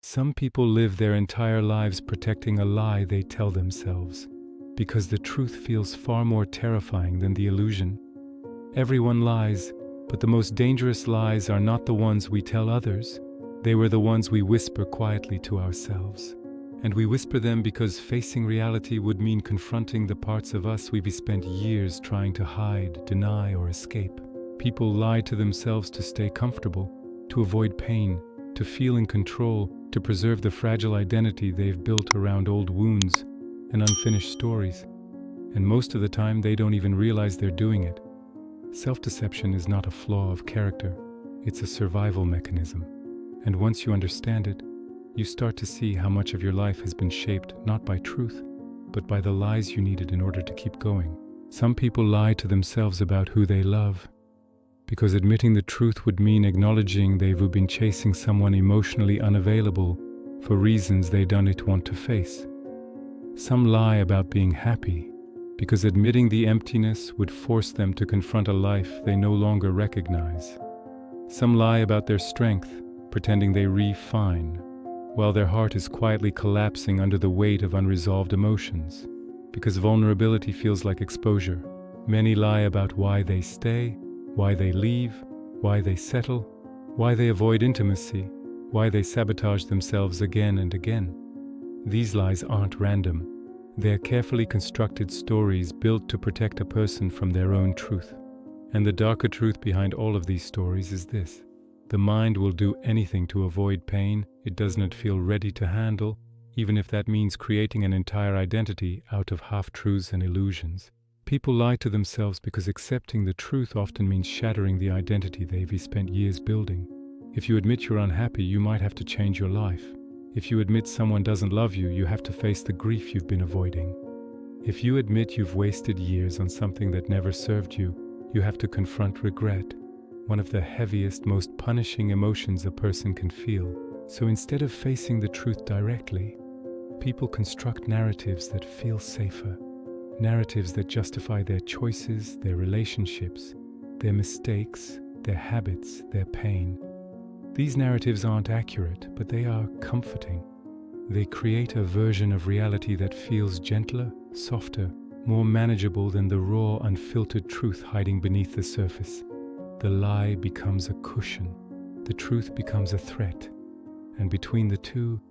Some people live their entire lives protecting a lie they tell themselves, because the truth feels far more terrifying than the illusion. Everyone lies, but the most dangerous lies are not the ones we tell others. They were the ones we whisper quietly to ourselves. And we whisper them because facing reality would mean confronting the parts of us we've spent years trying to hide, deny, or escape. People lie to themselves to stay comfortable, to avoid pain, to feel in control, to preserve the fragile identity they've built around old wounds and unfinished stories. And most of the time, they don't even realize they're doing it. Self-deception is not a flaw of character, it's a survival mechanism. And once you understand it, you start to see how much of your life has been shaped not by truth, but by the lies you needed in order to keep going. Some people lie to themselves about who they love, because admitting the truth would mean acknowledging they've been chasing someone emotionally unavailable for reasons they don't want to face. Some lie about being happy, because admitting the emptiness would force them to confront a life they no longer recognize. Some lie about their strength, pretending they fine, while their heart is quietly collapsing under the weight of unresolved emotions. Because vulnerability feels like exposure, many lie about why they stay, why they leave, why they settle, why they avoid intimacy, why they sabotage themselves again and again. These lies aren't random. They're carefully constructed stories built to protect a person from their own truth. And the darker truth behind all of these stories is this: the mind will do anything to avoid pain it does not feel ready to handle, even if that means creating an entire identity out of half-truths and illusions. People lie to themselves because accepting the truth often means shattering the identity they've spent years building. If you admit you're unhappy, you might have to change your life. If you admit someone doesn't love you, you have to face the grief you've been avoiding. If you admit you've wasted years on something that never served you, you have to confront regret, one of the heaviest, most punishing emotions a person can feel. So instead of facing the truth directly, people construct narratives that feel safer, narratives that justify their choices, their relationships, their mistakes, their habits, their pain. These narratives aren't accurate, but they are comforting. They create a version of reality that feels gentler, softer, more manageable than the raw, unfiltered truth hiding beneath the surface. The lie becomes a cushion, the truth becomes a threat, and between the two,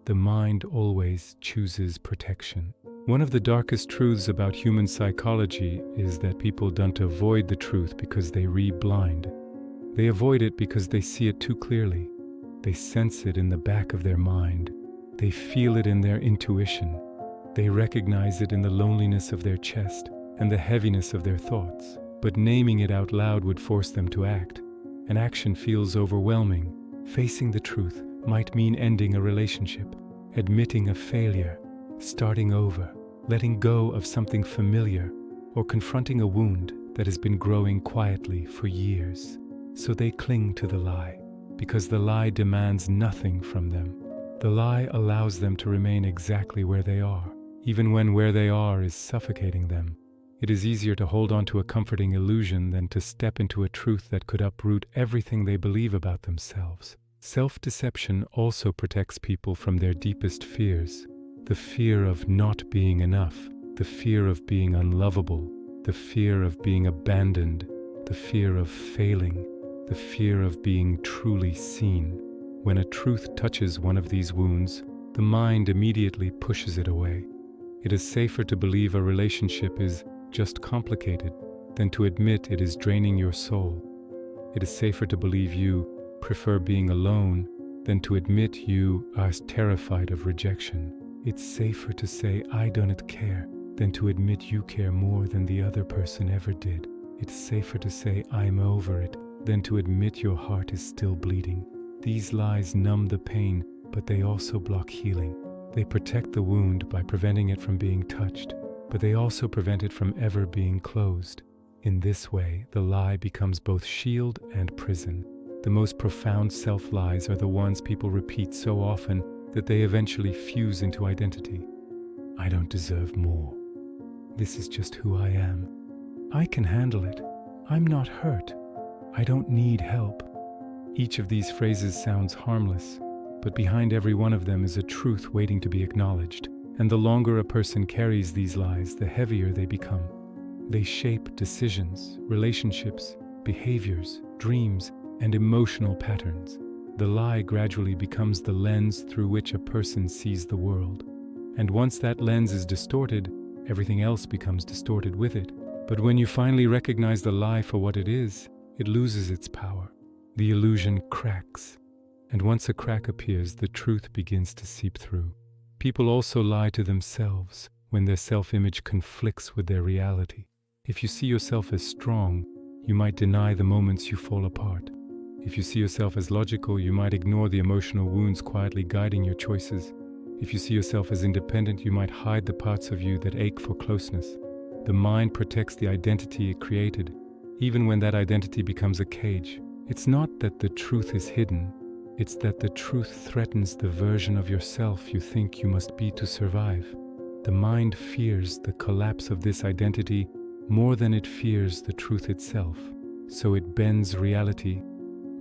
the mind always chooses protection. One of the darkest truths about human psychology is that people don't avoid the truth because they read blind. They avoid it because they see it too clearly. They sense it in the back of their mind. They feel it in their intuition. They recognize it in the loneliness of their chest and the heaviness of their thoughts. But naming it out loud would force them to act. And action feels overwhelming. Facing the truth might mean ending a relationship, admitting a failure, starting over, letting go of something familiar, or confronting a wound that has been growing quietly for years. So they cling to the lie, because the lie demands nothing from them. The lie allows them to remain exactly where they are, even when where they are is suffocating them. It is easier to hold on to a comforting illusion than to step into a truth that could uproot everything they believe about themselves. Self-deception also protects people from their deepest fears. The fear of not being enough, the fear of being unlovable, the fear of being abandoned, the fear of failing, the fear of being truly seen. When a truth touches one of these wounds, the mind immediately pushes it away. It is safer to believe a relationship is just complicated than to admit it is draining your soul. It is safer to believe you prefer being alone than to admit you are terrified of rejection. It's safer to say I don't care than to admit you care more than the other person ever did. It's safer to say I'm over it than to admit your heart is still bleeding. These lies numb the pain, but they also block healing. They protect the wound by preventing it from being touched, but they also prevent it from ever being closed. In this way, the lie becomes both shield and prison. The most profound self-lies are the ones people repeat so often that they eventually fuse into identity. I don't deserve more. This is just who I am. I can handle it. I'm not hurt. I don't need help. Each of these phrases sounds harmless, but behind every one of them is a truth waiting to be acknowledged. And the longer a person carries these lies, the heavier they become. They shape decisions, relationships, behaviors, dreams, and emotional patterns. The lie gradually becomes the lens through which a person sees the world. And once that lens is distorted, everything else becomes distorted with it. But when you finally recognize the lie for what it is, it loses its power. The illusion cracks. And once a crack appears, the truth begins to seep through. People also lie to themselves when their self-image conflicts with their reality. If you see yourself as strong, you might deny the moments you fall apart. If you see yourself as logical, you might ignore the emotional wounds quietly guiding your choices. If you see yourself as independent, you might hide the parts of you that ache for closeness. The mind protects the identity it created, even when that identity becomes a cage. It's not that the truth is hidden, it's that the truth threatens the version of yourself you think you must be to survive. The mind fears the collapse of this identity more than it fears the truth itself. So it bends reality,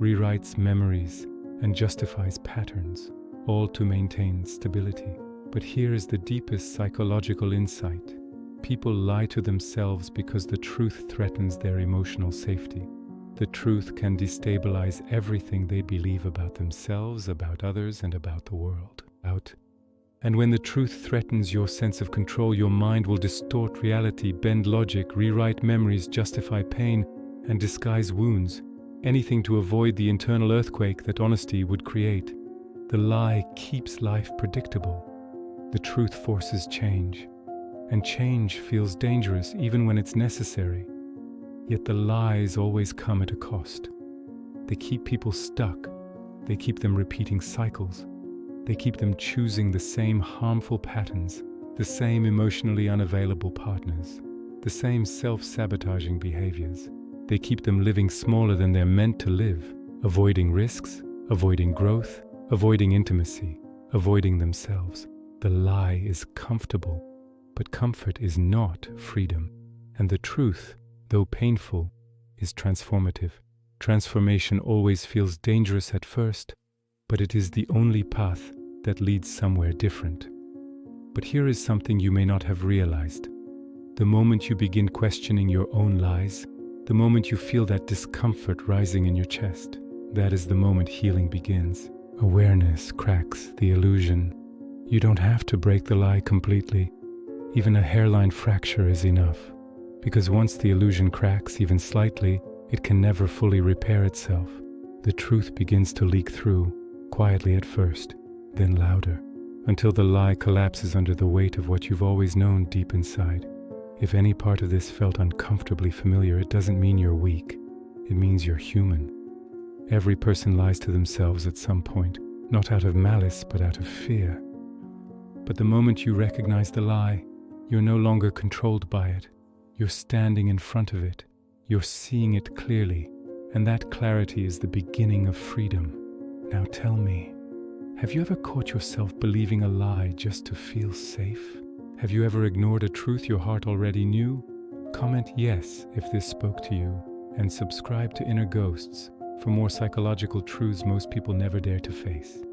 rewrites memories, and justifies patterns, all to maintain stability. But here is the deepest psychological insight. People lie to themselves because the truth threatens their emotional safety. The truth can destabilize everything they believe about themselves, about others, and about the world. And when the truth threatens your sense of control, your mind will distort reality, bend logic, rewrite memories, justify pain, and disguise wounds. Anything to avoid the internal earthquake that honesty would create. The lie keeps life predictable. The truth forces change. And change feels dangerous even when it's necessary. Yet the lies always come at a cost. They keep people stuck. They keep them repeating cycles. They keep them choosing the same harmful patterns, the same emotionally unavailable partners, the same self-sabotaging behaviors. They keep them living smaller than they're meant to live, avoiding risks, avoiding growth, avoiding intimacy, avoiding themselves. The lie is comfortable, but comfort is not freedom. And the truth, though painful, is transformative. Transformation always feels dangerous at first, but it is the only path that leads somewhere different. But here is something you may not have realized. The moment you begin questioning your own lies, the moment you feel that discomfort rising in your chest, that is the moment healing begins. Awareness cracks the illusion. You don't have to break the lie completely. Even a hairline fracture is enough. Because once the illusion cracks even slightly, it can never fully repair itself. The truth begins to leak through, quietly at first, then louder, until the lie collapses under the weight of what you've always known deep inside. If any part of this felt uncomfortably familiar, it doesn't mean you're weak. It means you're human. Every person lies to themselves at some point, not out of malice, but out of fear. But the moment you recognize the lie, you're no longer controlled by it. You're standing in front of it. You're seeing it clearly, and that clarity is the beginning of freedom. Now tell me, have you ever caught yourself believing a lie just to feel safe? Have you ever ignored a truth your heart already knew? Comment yes if this spoke to you, and subscribe to Inner Ghosts for more psychological truths most people never dare to face.